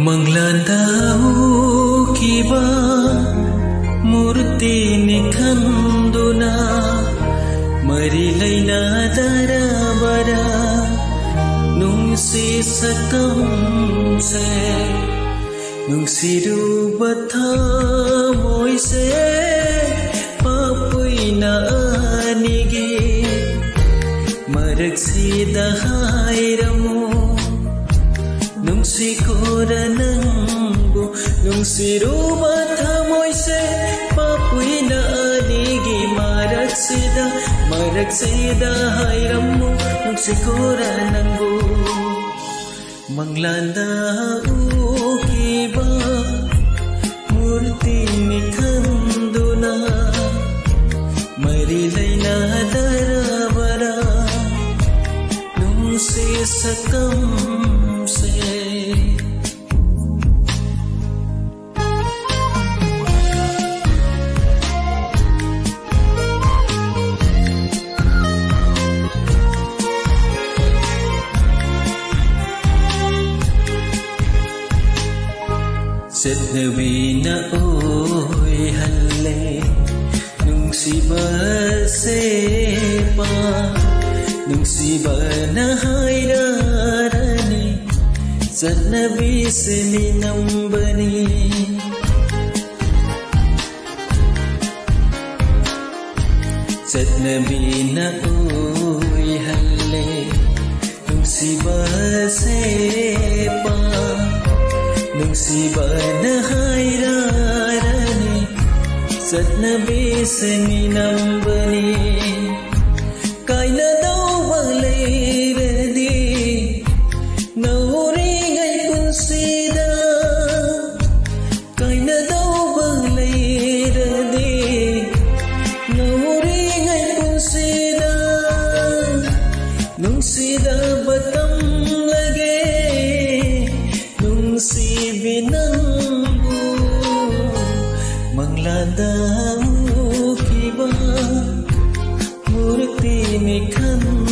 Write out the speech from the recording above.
Manglanda ukiba murti nikhanduna marilaina darabara nungsi sakamse nungsiruba thamoise papuina anigi maraksida hairamu nungsi kora nangbu nungsiruba thamoise papuina anigi maraksida hairamu nungsi kora nangbu Manglanda ukiba murti nikhanduna marilaina darabara nungsi sakamse Setnawina oy halle nungsiba sepa nungsiba na hairarani Setnawi seni nambani Setnawina oy halle nungsiba sepa nungsiba na hairarani Setnawi seni nambani kaina dawa leiradi nauringai punsida kaina dawa leiradi nauringai punsida nungsida batam lage nungsi binangbu Manglanda ukiba murti nikhanduna